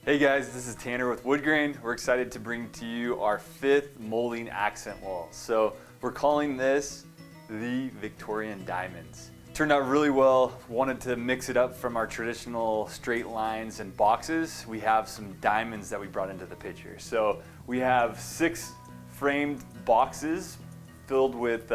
Hey guys, this is Tanner with Woodgrain. We're excited to bring to you our 5th molding accent wall. So we're calling this the Victorian Diamonds. Turned out really well. Wanted to mix it up from our traditional straight lines and boxes. We have some diamonds that we brought into the picture. So we have 6 framed boxes filled with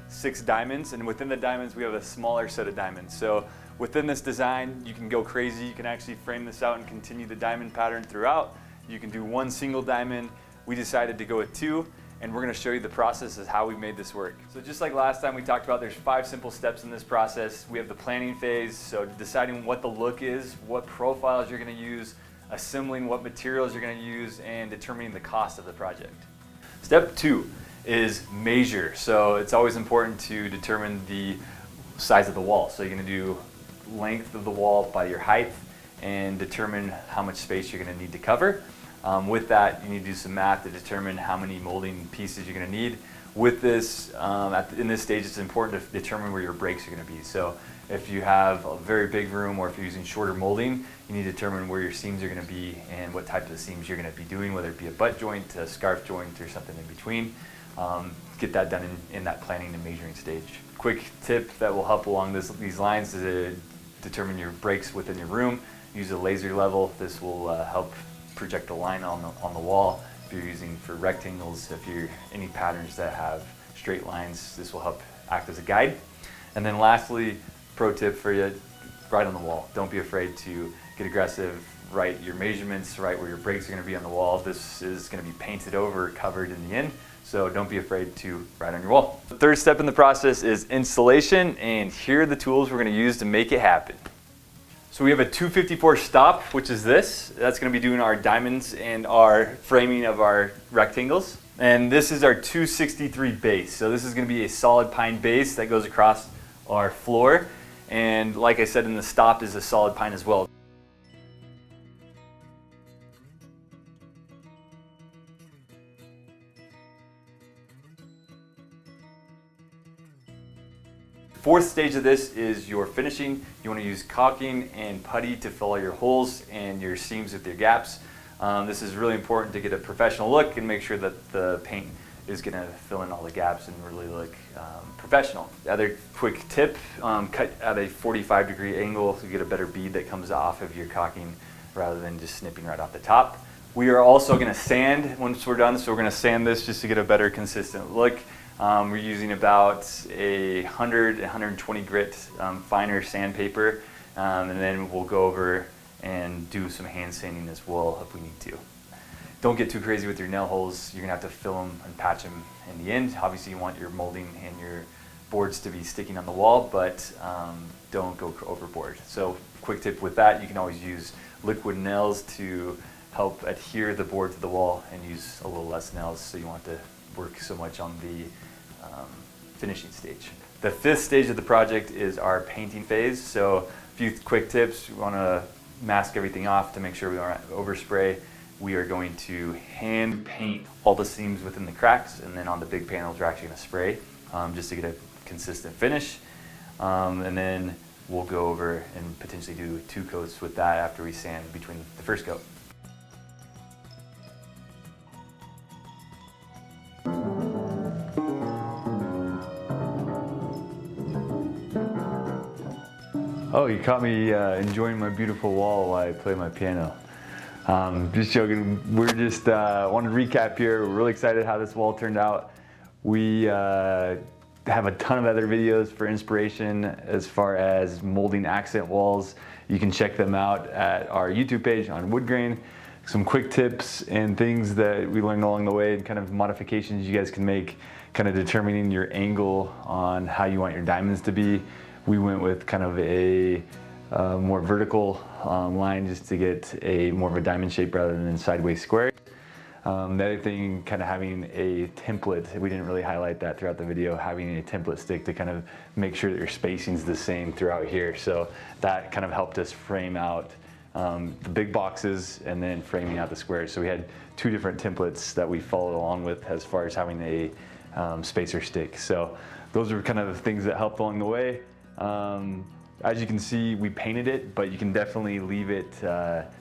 6 diamonds, and within the diamonds we have a smaller set of diamonds. So within this design, you can go crazy. You can actually frame this out and continue the diamond pattern throughout. You can do 1 single diamond. We decided to go with 2, and we're gonna show you the process of how we made this work. So just like last time we talked about, there's 5 simple steps in this process. We have the planning phase, so deciding what the look is, what profiles you're gonna use, assembling what materials you're gonna use, and determining the cost of the project. Step 2 is measure. So it's always important to determine the size of the wall. So you're gonna do length of the wall by your height and determine how much space you're going to need to cover. With that, you need to do some math to determine how many molding pieces you're going to need. With this, in this stage, it's important to determine where your breaks are going to be. So if you have a very big room or if you're using shorter molding, you need to determine where your seams are going to be and what type of seams you're going to be doing, whether it be a butt joint, a scarf joint, or something in between. Get that done in that planning and measuring stage. Quick tip that will help along these lines is to determine your breaks within your room. Use a laser level. This will help project a line on the wall. If you're using for rectangles, if you're any patterns that have straight lines, this will help act as a guide. And then lastly, pro tip for you, write on the wall. Don't be afraid to get aggressive. Write your measurements, write where your breaks are going to be on the wall. This is going to be painted over, covered in the end. So don't be afraid to write on your wall. The 3rd step in the process is installation, and here are the tools we're going to use to make it happen. So we have a 254 stop, which is this. That's going to be doing our diamonds and our framing of our rectangles. And this is our 263 base. So this is going to be a solid pine base that goes across our floor. And like I said, in the stop is a solid pine as well. Fourth stage of this is your finishing. You want to use caulking and putty to fill all your holes and your seams with your gaps. This is really important to get a professional look and make sure that the paint is going to fill in all the gaps and really look professional. The other quick tip, cut at a 45-degree angle to get a better bead that comes off of your caulking rather than just snipping right off the top. We are also going to sand once we're done, so we're going to sand this just to get a better consistent look. We're using about 120 grit finer sandpaper, and then we'll go over and do some hand sanding as well if we need to. Don't get too crazy with your nail holes. You're gonna have to fill them and patch them in the end. Obviously you want your molding and your boards to be sticking on the wall, but don't go overboard. So quick tip with that, you can always use liquid nails to help adhere the board to the wall and use a little less nails, so you want to work so much on the finishing stage. The 5th stage of the project is our painting phase. So a few quick tips. We want to mask everything off to make sure we don't overspray. We are going to hand paint all the seams within the cracks, and then on the big panels we're actually going to spray just to get a consistent finish. And then we'll go over and potentially do 2 coats with that after we sand between the first coat. Oh, you caught me enjoying my beautiful wall while I play my piano. Just joking. We're just wanted to recap here. We're really excited how this wall turned out. We have a ton of other videos for inspiration as far as molding accent walls. You can check them out at our YouTube page on Woodgrain. Some quick tips and things that we learned along the way, and kind of modifications you guys can make, kind of determining your angle on how you want your diamonds to be. We went with kind of a more vertical line just to get a more of a diamond shape rather than sideways square. The other thing, kind of having a template, we didn't really highlight that throughout the video, having a template stick to kind of make sure that your spacing's the same throughout here. So that kind of helped us frame out the big boxes and then framing out the squares. So we had 2 different templates that we followed along with as far as having a spacer stick. So those are kind of the things that helped along the way. As you can see, we painted it, but you can definitely leave it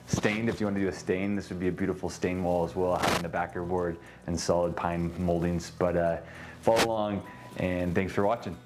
stained if you want to do a stain. This would be a beautiful stain wall as well, having the backer board and solid pine moldings. But follow along, and thanks for watching.